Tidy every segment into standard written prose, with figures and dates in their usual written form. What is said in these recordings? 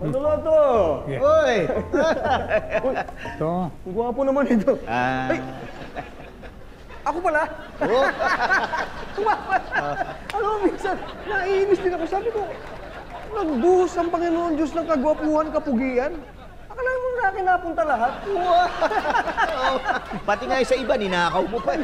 Manolo! Yeah. Uy! Ito. Ang gwapo naman ito. Ay! Ako pala? Oh. Alam mo, minsan, naiinis din ako. Sabi ko, nagbuhos ang Panginoon Diyos ng kagwapuhan, kapugian. Akala mo na akin napunta lahat. Pati nga sa iba, ninakaw mo pa.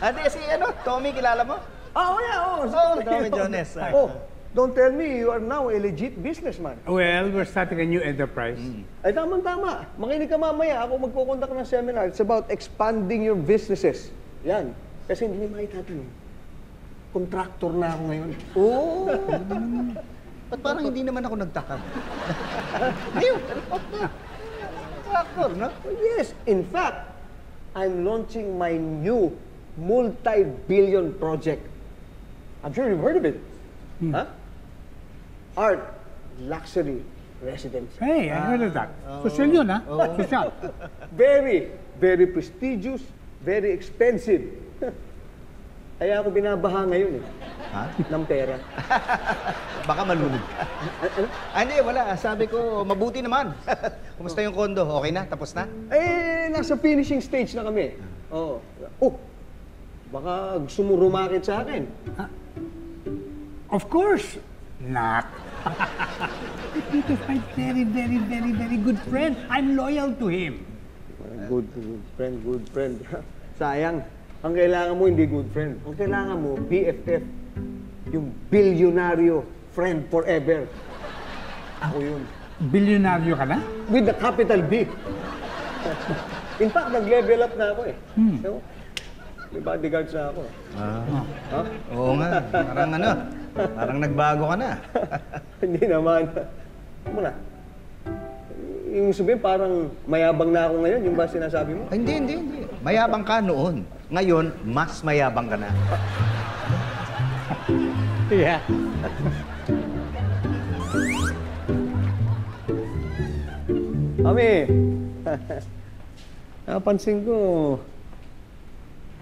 Ate, si Tommy, kilala mo? Tommy Jones. Oh, don't tell me you are now a legit businessman. Well, we're starting a new enterprise. Ay, tama-tama. Makinig ka mamaya. Ako magkukondak ng seminar. It's about expanding your businesses. Yan. Kasi hindi niyo maitatanong. Contractor na ako ngayon. Oh! Ba't parang hindi naman ako nagtaka? Ngayon, contractor, no? Yes. In fact, I'm launching my new multi-billion project. I'm sure you've heard of it. Huh? Art Luxury Residence. Hey, I heard of that. Social yun, ha? Social. Very, very prestigious, very expensive. Kaya ako binabaha ngayon Ha? ng pera. Baka malunod. Hindi, wala. Sabi ko, mabuti naman. Kumusta yung kondo? Okay na? Tapos na? Eh, nasa finishing stage na kami. Oo. Oh, baka gusto mo rumakit sa akin. Of course not. Peter's my very, very, very, very good friend. I'm loyal to him. Good friend. Sayang. Ang kailangan mo hindi good friend. Ang kailangan mo, BFF. Yung bilyonaryo friend forever. Ako yun. Bilyonaryo ka na? With the capital B. In fact, nag-level up na ako eh. So, may bodyguards na ako. Huh? Oo nga. Parang nagbago ka na. Hindi naman. Muna. Yung sabihin, parang mayabang na ako ngayon, yung ba sinasabi mo? Ay, hindi. Mayabang ka noon. Ngayon, mas mayabang ka na. Yeah. Kami, napansin ko,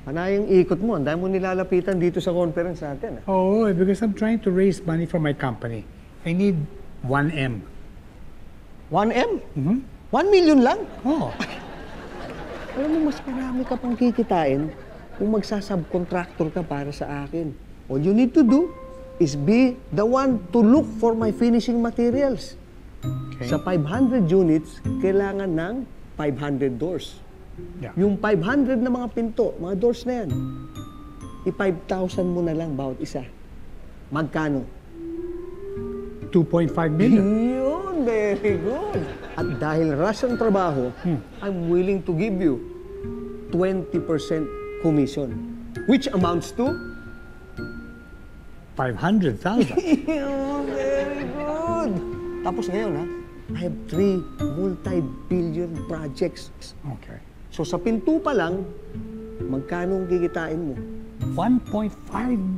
panayang ikot mo. Ang dami mo nilalapitan dito sa conference natin. Oh, because I'm trying to raise money for my company. I need 1M. 1M? Mm-hmm. 1 million lang? Oh. Alam mo, mas marami ka pang kikitain kung magsasubcontractor ka para sa akin. All you need to do is be the one to look for my finishing materials. Okay. Sa 500 units, kailangan ng 500 doors. Yeah. Yung 500 na mga pinto, mga doors na yan, i-5,000 mo na lang bawat isa. Magkano? 2.5 million. Yun, very good. At dahil rush ang trabaho, I'm willing to give you 20% commission, which amounts to 500,000. Very good. Tapos ngayon, I have 3 multi-billion projects. Okay. So sa pinto pa lang, magkano ang kikitain mo? 1.5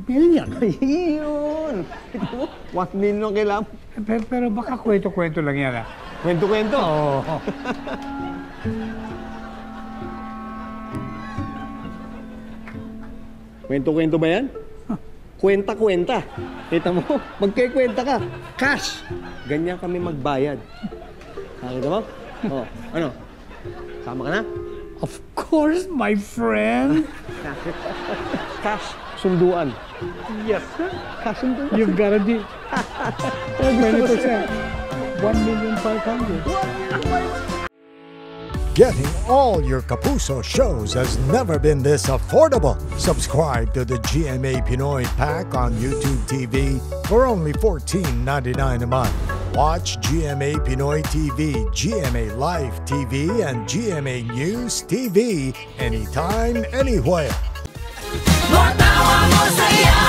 million. Ayun! Ito mo, 1 million kailangan. Pero baka kwento-kwento lang yan, ha? Kwento-kwento. Oo. Kwento-kwento ba yan? Kwenta-kwenta. Kita mo, magkikwenta ka. Cash. Ganyan kami magbayad. Nakita mo? Oh, ano? Sama ka na? Of course, my friend. Cash. Sunduan. Yes, sir. Cash sunduan. You've got to be 20%. 1,500,000. Getting all your Kapuso shows has never been this affordable. Subscribe to the GMA Pinoy Pack on YouTube TV for only $14.99 a month. Watch GMA Pinoy TV, GMA Live TV, and GMA News TV anytime, anywhere. Matawa mo saya.